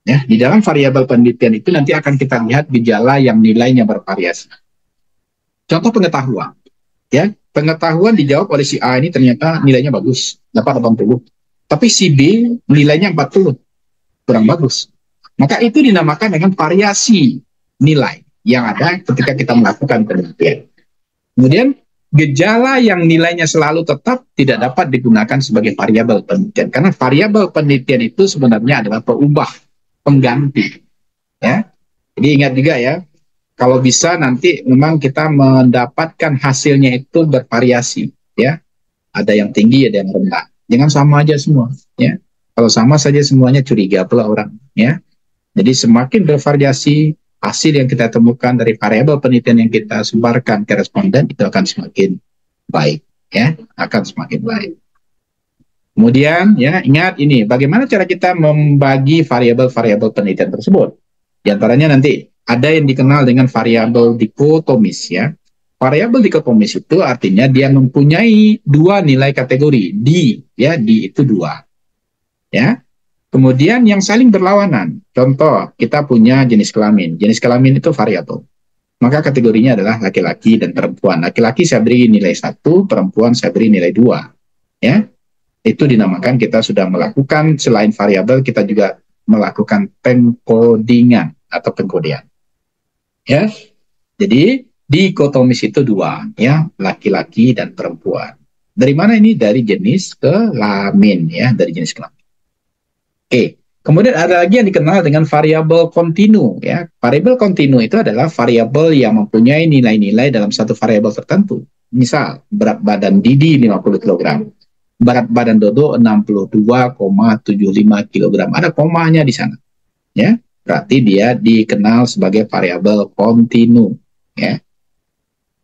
Ya, di dalam variabel penelitian itu nanti akan kita lihat gejala yang nilainya bervariasi. Contoh pengetahuan, ya pengetahuan dijawab oleh si A ini ternyata nilainya bagus, dapat 80, tapi si B nilainya 40, kurang bagus. Maka itu dinamakan dengan variasi nilai yang ada ketika kita melakukan penelitian. Kemudian gejala yang nilainya selalu tetap tidak dapat digunakan sebagai variabel penelitian, karena variabel penelitian itu sebenarnya adalah peubah, pengganti, ya. Jadi ingat juga ya, kalau bisa nanti memang kita mendapatkan hasilnya itu bervariasi, ya. Ada yang tinggi, ada yang rendah. Jangan sama aja semua, ya. Kalau sama saja semuanya curiga pula orang, ya. Jadi semakin bervariasi hasil yang kita temukan dari variabel penelitian yang kita sebarkan ke responden itu akan semakin baik, ya, akan semakin baik. Kemudian ya ingat ini, bagaimana cara kita membagi variabel-variabel penelitian tersebut. Di antaranya nanti ada yang dikenal dengan variabel dikotomis ya. Variabel dikotomis itu artinya dia mempunyai 2 nilai kategori, D ya, D itu 2. Ya. Kemudian yang saling berlawanan. Contoh, kita punya jenis kelamin. Jenis kelamin itu variabel. Maka kategorinya adalah laki-laki dan perempuan. Laki-laki saya beri nilai 1, perempuan saya beri nilai 2. Ya. Itu dinamakan kita sudah melakukan selain variabel kita juga melakukan pengkodingan atau pengkodian. Ya. Jadi dikotomis itu 2 ya, laki-laki dan perempuan. Dari mana ini? Dari jenis kelamin ya, dari jenis kelamin. Oke. Kemudian ada lagi yang dikenal dengan variabel kontinu ya. Variabel kontinu itu adalah variabel yang mempunyai nilai-nilai dalam satu variabel tertentu. Misal berat badan Didi 50 kg. Berat badan Dodo 62,75 kg. Ada komanya di sana. Ya, berarti dia dikenal sebagai variabel kontinu. Ya.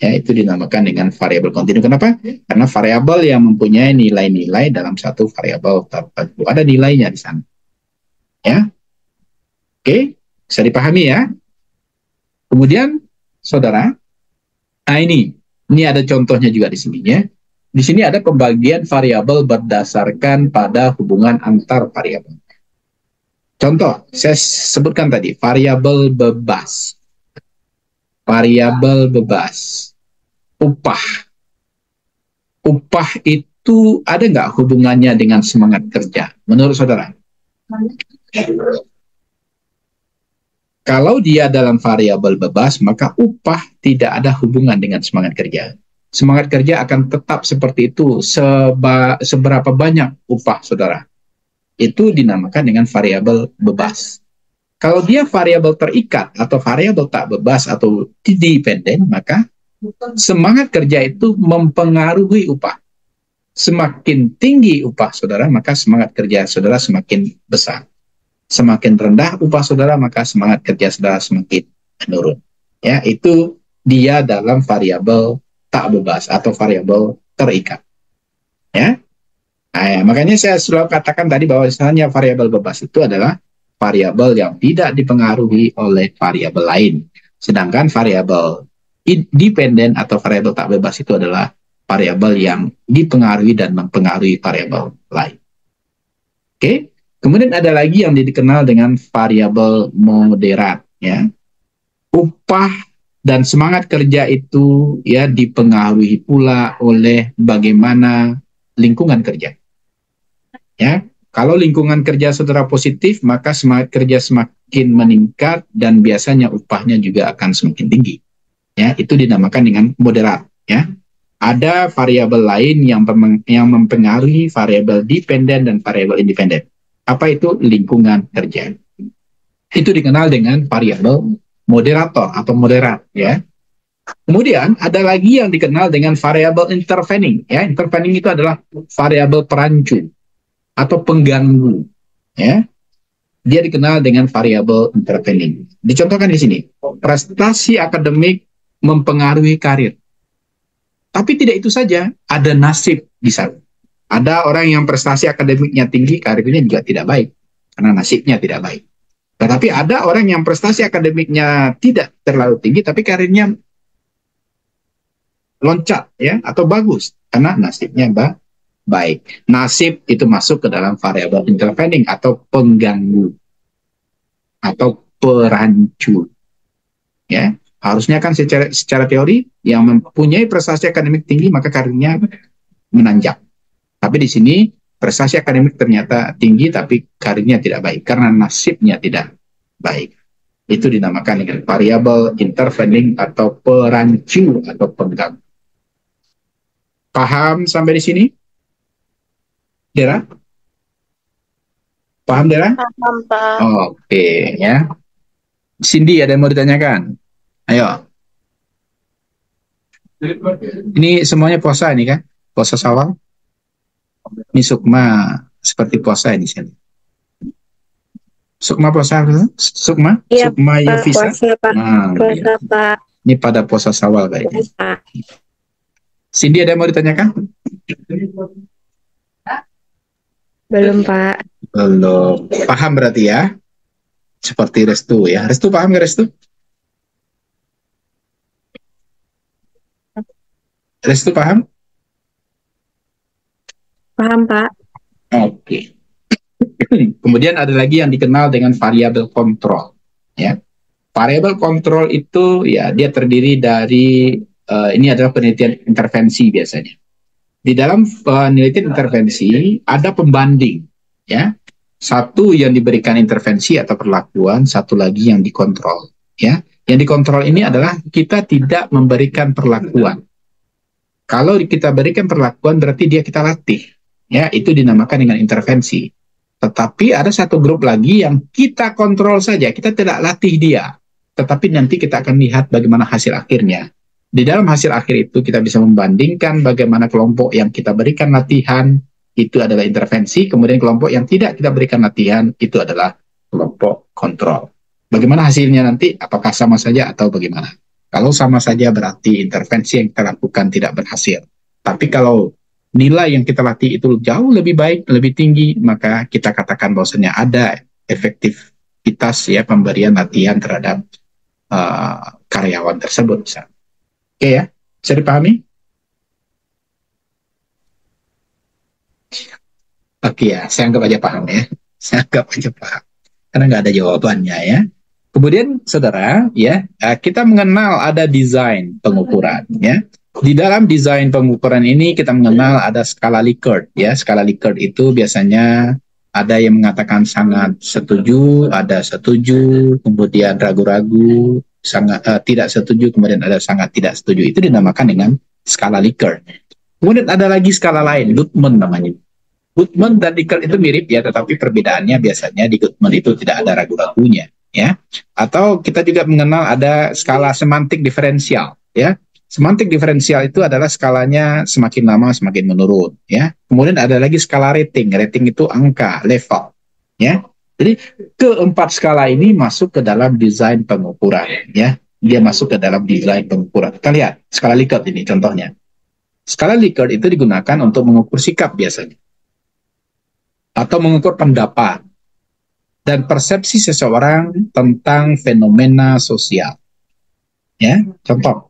Ya, itu dinamakan dengan variabel kontinu. Kenapa? Karena variabel yang mempunyai nilai-nilai dalam satu variabel tertentu. Ada nilainya di sana. Ya. Oke, bisa dipahami ya. Kemudian, saudara, ini ada contohnya juga di sini ya. Di sini ada pembagian variabel berdasarkan pada hubungan antar variabel. Contoh, saya sebutkan tadi, variabel bebas. Variabel bebas. Upah. Upah itu ada nggak hubungannya dengan semangat kerja? Menurut saudara? Kalau dia dalam variabel bebas, maka upah tidak ada hubungan dengan semangat kerja. Semangat kerja akan tetap seperti itu seberapa banyak upah saudara. Itu dinamakan dengan variabel bebas. Kalau dia variabel terikat atau variabel tak bebas atau dependen, maka semangat kerja itu mempengaruhi upah. Semakin tinggi upah saudara, maka semangat kerja saudara semakin besar. Semakin rendah upah saudara, maka semangat kerja saudara semakin menurun. Ya, itu dia dalam variabel tak bebas atau variabel terikat. Ya. Nah, makanya saya selalu katakan tadi bahwa misalnya variabel bebas itu adalah variabel yang tidak dipengaruhi oleh variabel lain. Sedangkan variabel dependen atau variabel tak bebas itu adalah variabel yang dipengaruhi dan mempengaruhi variabel lain. Oke, kemudian ada lagi yang dikenal dengan variabel moderat, ya. Upah dan semangat kerja itu ya dipengaruhi pula oleh bagaimana lingkungan kerja. Ya, kalau lingkungan kerja saudara positif, maka semangat kerja semakin meningkat dan biasanya upahnya juga akan semakin tinggi. Ya, itu dinamakan dengan moderat. Ya, ada variabel lain yang mempengaruhi variabel dependen dan variabel independen. Apa itu lingkungan kerja? Itu dikenal dengan variabel moderator atau moderat. Ya. Kemudian ada lagi yang dikenal dengan variabel intervening. Ya, intervening itu adalah variabel perancu atau pengganggu, ya. Dia dikenal dengan variabel intervening. Dicontohkan di sini, prestasi akademik mempengaruhi karir. Tapi tidak itu saja, ada nasib di sana. Ada orang yang prestasi akademiknya tinggi, karirnya juga tidak baik karena nasibnya tidak baik. Tetapi ada orang yang prestasi akademiknya tidak terlalu tinggi, tapi karirnya loncat, ya, atau bagus karena nasibnya baik. Nasib itu masuk ke dalam variabel intervening atau pengganggu atau perancu. Ya, harusnya kan secara teori yang mempunyai prestasi akademik tinggi maka karirnya menanjak. Tapi di sini prestasi akademik ternyata tinggi tapi karirnya tidak baik karena nasibnya tidak baik. Itu dinamakan dengan variabel intervening atau perancu atau pengganggu. Paham sampai di sini? Dera? Paham, Dera? Paham, Pak. Oke, ya. Cindy, ada yang mau ditanyakan? Ayo. Ini semuanya puasa ini kan? Puasa Syawal. Ini Sukma seperti puasa ini sini. Sukma puasa? Sukma? Iya, Sukma Pak, Yovisa? puasa, Pak. Puasa, Pak. Ini pada puasa Syawal kayaknya. Puasa. Cindy, ada yang mau ditanyakan? Belum, Pak. Belum. Paham berarti ya? Seperti Restu ya. Restu paham nggak Restu? Restu paham? Paham, Pak. Oke. Kemudian ada lagi yang dikenal dengan variabel kontrol. Ya. Variabel kontrol itu ya dia terdiri dari ini adalah penelitian intervensi biasanya. Di dalam penelitian intervensi ada pembanding, ya. Satu yang diberikan intervensi atau perlakuan, satu lagi yang dikontrol, ya. Yang dikontrol ini adalah kita tidak memberikan perlakuan. Kalau kita berikan perlakuan berarti dia kita latih, ya. Itu dinamakan dengan intervensi. Tetapi ada satu grup lagi yang kita kontrol saja, kita tidak latih dia. Tetapi nanti kita akan lihat bagaimana hasil akhirnya. Di dalam hasil akhir itu kita bisa membandingkan bagaimana kelompok yang kita berikan latihan itu adalah intervensi, kemudian kelompok yang tidak kita berikan latihan itu adalah kelompok kontrol. Bagaimana hasilnya nanti? Apakah sama saja atau bagaimana? Kalau sama saja berarti intervensi yang kita lakukan tidak berhasil. Tapi kalau nilai yang kita latih itu jauh lebih baik, lebih tinggi, maka kita katakan bahwasanya ada efektivitas ya pemberian latihan terhadap karyawan tersebut misalnya. Oke ya, bisa dipahami? Oke ya, saya anggap aja paham ya. Saya anggap aja paham. Karena nggak ada jawabannya ya. Kemudian saudara, ya kita mengenal ada desain pengukuran ya. Di dalam desain pengukuran ini kita mengenal ada skala Likert ya. Skala Likert itu biasanya ada yang mengatakan sangat setuju, ada setuju, kemudian ragu-ragu, sangat tidak setuju, kemudian ada sangat tidak setuju. Itu dinamakan dengan skala Likert. Kemudian ada lagi skala lain, Gutmann namanya. Gutmann dan Likert itu mirip ya, tetapi perbedaannya biasanya di Gutmann itu tidak ada ragu-ragunya, ya. Atau kita juga mengenal ada skala semantik diferensial, ya. Semantik diferensial itu adalah skalanya semakin lama semakin menurun, ya. Kemudian ada lagi skala rating. Rating itu angka, level, ya. Jadi keempat skala ini masuk ke dalam desain pengukuran, ya. Dia masuk ke dalam desain pengukuran. Kita lihat skala Likert ini contohnya. Skala Likert itu digunakan untuk mengukur sikap biasanya, atau mengukur pendapat, dan persepsi seseorang tentang fenomena sosial. Ya, contoh.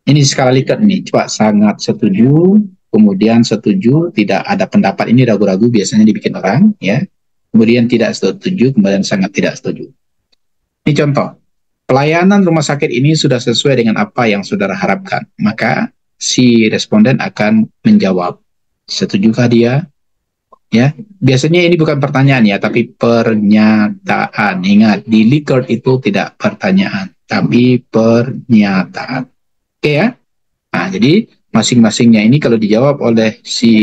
Ini skala Likert nih, coba sangat setuju, kemudian setuju, tidak ada pendapat, ini ragu-ragu biasanya dibikin orang, ya. Kemudian tidak setuju, kemudian sangat tidak setuju. Ini contoh, pelayanan rumah sakit ini sudah sesuai dengan apa yang saudara harapkan. Maka si responden akan menjawab, setujukah dia? Ya, biasanya ini bukan pertanyaan ya, tapi pernyataan. Ingat, di Likert itu tidak pertanyaan, tapi pernyataan. Oke ya. Nah, jadi masing-masingnya ini kalau dijawab oleh si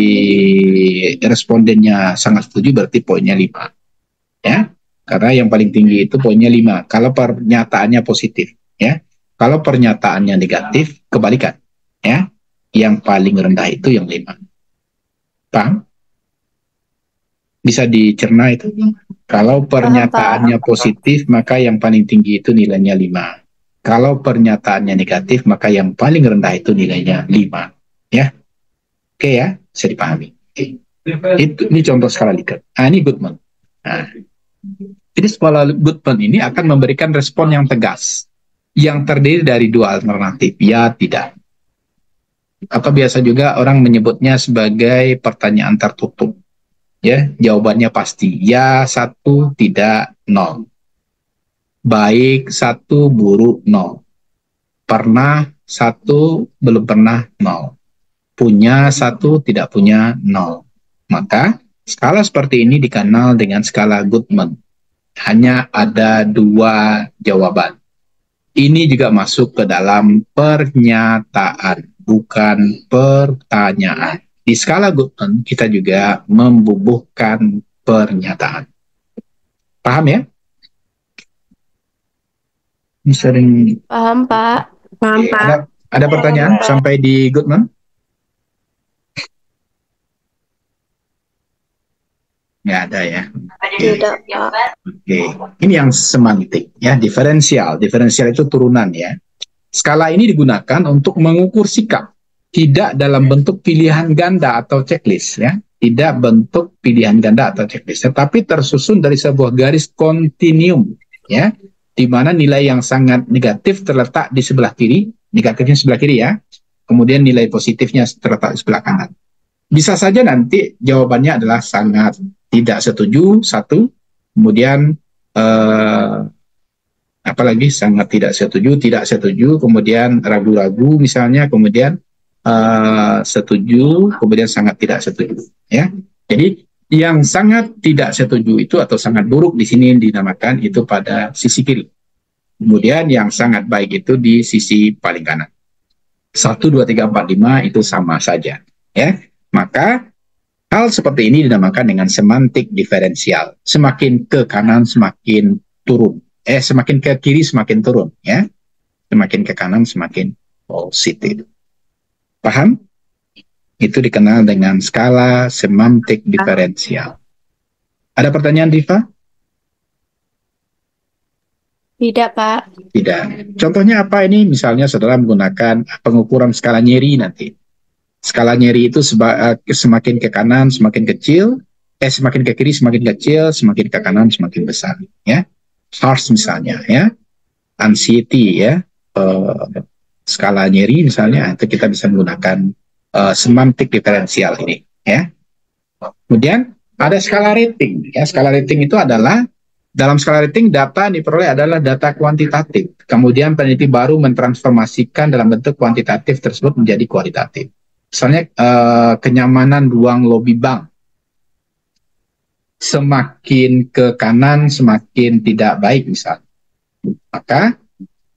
respondennya sangat setuju berarti poinnya 5. Ya. Karena yang paling tinggi itu poinnya 5 kalau pernyataannya positif, ya. Kalau pernyataannya negatif, kebalikan, ya. Yang paling rendah itu yang 5. Paham? Bisa dicerna itu. Kalau pernyataannya positif, maka yang paling tinggi itu nilainya 5. Kalau pernyataannya negatif, maka yang paling rendah itu nilainya 5. Ya. Oke ya, bisa dipahami. Oke. Ini contoh skala Likert. Nah, ini Goodman. Nah, jadi skala Goodman ini akan memberikan respon yang tegas, yang terdiri dari 2 alternatif, ya, tidak. Atau biasa juga orang menyebutnya sebagai pertanyaan tertutup. Ya, jawabannya pasti, ya 1, tidak 0. Baik 1, buruk 0. Pernah 1, belum pernah 0. Punya 1, tidak punya 0. Maka skala seperti ini dikenal dengan skala Goodman. Hanya ada 2 jawaban. Ini juga masuk ke dalam pernyataan, bukan pertanyaan. Di skala Goodman kita juga membubuhkan pernyataan. Paham ya? Sering. Paham, Pak. Paham, Pak. Ada pertanyaan sampai di Goodman? Nggak ada ya. Tidak, Pak. Oke. Ini yang semantik ya, diferensial. Diferensial itu turunan ya. Skala ini digunakan untuk mengukur sikap, tidak dalam bentuk pilihan ganda atau checklist ya. Tidak bentuk pilihan ganda atau checklist, tetapi tersusun dari sebuah garis kontinuum ya, di mana nilai yang sangat negatif terletak di sebelah kiri, negatifnya sebelah kiri ya. Kemudian nilai positifnya terletak di sebelah kanan. Bisa saja nanti jawabannya adalah sangat tidak setuju 1, kemudian apalagi sangat tidak setuju, kemudian ragu-ragu misalnya, kemudian setuju, kemudian sangat tidak setuju ya. Jadi yang sangat tidak setuju itu atau sangat buruk di sini dinamakan itu pada sisi kiri. Kemudian yang sangat baik itu di sisi paling kanan. 1, 2, 3, 4, 5 itu sama saja ya. Maka hal seperti ini dinamakan dengan semantik diferensial. Semakin ke kanan semakin turun. Semakin ke kiri semakin turun ya. Semakin ke kanan semakin positif. Paham? Itu dikenal dengan skala semantik diferensial. Ada pertanyaan, Rifa? Tidak, Pak. Tidak. Contohnya apa ini? Misalnya saudara menggunakan pengukuran skala nyeri nanti. Skala nyeri itu semakin ke kanan semakin kecil, semakin ke kiri semakin kecil, semakin ke kanan semakin besar. Ya, HARS misalnya, ya, anxiety, ya, skala nyeri misalnya, itu kita bisa menggunakan semantik diferensial ini. Ya. Kemudian ada skala rating. Ya, skala rating itu adalah dalam skala rating data yang diperoleh adalah data kuantitatif. Kemudian peneliti baru mentransformasikan dalam bentuk kuantitatif tersebut menjadi kualitatif. Misalnya kenyamanan ruang lobi bank. Semakin ke kanan semakin tidak baik misalnya. Maka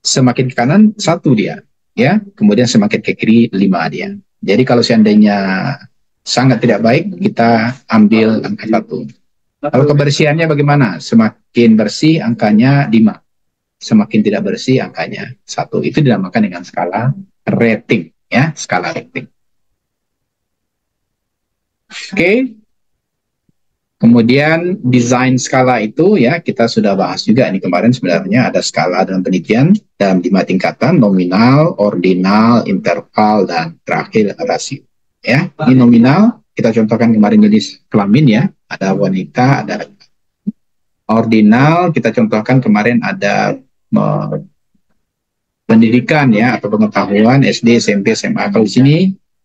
semakin ke kanan 1 dia, ya. Kemudian semakin ke kiri 5 dia. Jadi kalau seandainya sangat tidak baik, kita ambil angka 1. Kalau kebersihannya bagaimana? Semakin bersih angkanya 5. Semakin tidak bersih angkanya 1. Itu dinamakan dengan skala rating, ya, skala rating. Oke. Kemudian desain skala itu ya kita sudah bahas juga ini kemarin, sebenarnya ada skala dalam penelitian dalam 5 tingkatan, nominal, ordinal, interval, dan terakhir rasio. Ya, ini nominal kita contohkan kemarin jenis kelamin ya, ada wanita, ada ordinal kita contohkan kemarin ada pendidikan ya atau pengetahuan SD, SMP, SMA. Kalau di sini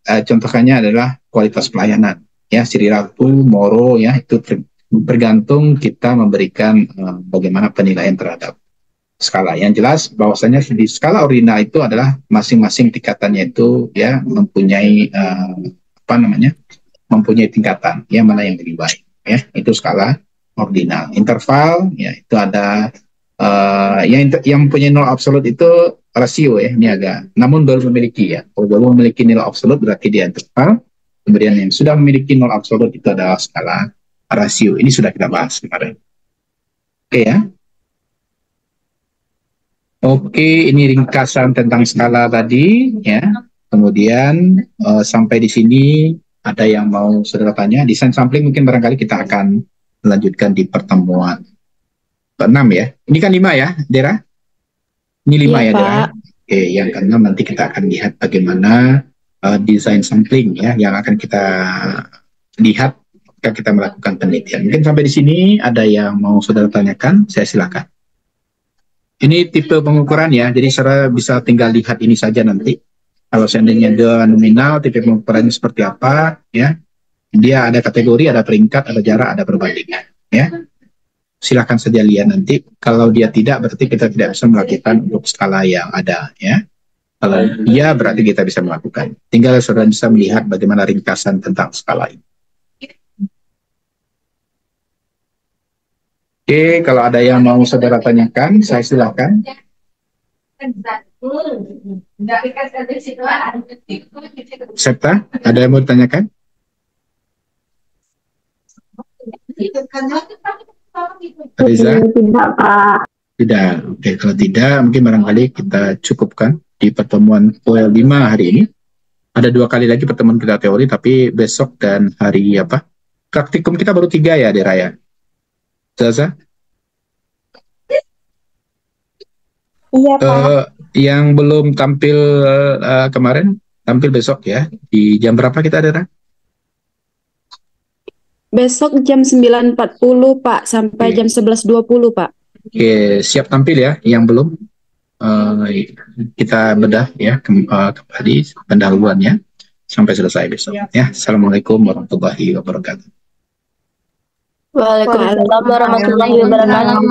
contohnya adalah kualitas pelayanan ya, Sri Ratu, Moro ya, itu bergantung kita memberikan bagaimana penilaian terhadap skala. Yang jelas bahwasanya di skala ordinal itu adalah masing-masing tingkatannya itu ya mempunyai mempunyai tingkatan ya, mana yang lebih baik ya, itu skala ordinal. Interval ya itu ada yang punya nol absolut itu rasio ya, ini agak, namun baru memiliki ya. Kalau belum memiliki nilai absolut berarti dia interval. Kemudian yang sudah memiliki nol absolut itu adalah skala rasio. Ini sudah kita bahas kemarin. Oke ya. Oke, ini ringkasan tentang skala tadi ya. Kemudian sampai di sini ada yang mau saudara tanya? Desain sampling mungkin barangkali kita akan melanjutkan di pertemuan ke-6 ya. Ini kan 5 ya, Dera? Ini 5 ya, Dera. Oke, yang ke-6 nanti kita akan lihat bagaimana desain sampling ya yang akan kita lihat ketika kita melakukan penelitian. Mungkin sampai di sini ada yang mau saudara tanyakan, saya silakan. Ini tipe pengukuran ya, jadi saudara bisa tinggal lihat ini saja nanti. Kalau seandainya dia nominal, tipe pengukurannya seperti apa ya. Dia ada kategori, ada peringkat, ada jarak, ada perbandingan ya. Silakan saja lihat nanti. Kalau dia tidak, berarti kita tidak bisa melakukan untuk skala yang ada ya. Kalau iya, berarti kita bisa melakukan. Tinggal saudara bisa melihat bagaimana ringkasan tentang skala ini. Oke, kalau ada yang mau saudara tanyakan, saya silakan. Septa, ada yang mau ditanyakan? Riza? Tidak, Pak. Tidak. Oke, kalau tidak, mungkin barangkali kita cukupkan di pertemuan OL5 hari ini. Ada 2 kali lagi pertemuan kita teori, tapi besok dan hari apa? Praktikum kita baru 3 ya, Dera ya? Zaza? Iya, Pak. Yang belum tampil kemarin, tampil besok ya. Di jam berapa kita, Dera? Besok jam 9.40, Pak, sampai jam 11.20, Pak. Oke, siap tampil ya. Yang belum, kita bedah ya kembali pendahuluannya sampai selesai besok ya. Assalamualaikum warahmatullahi wabarakatuh. Waalaikumsalam warahmatullahi wabarakatuh.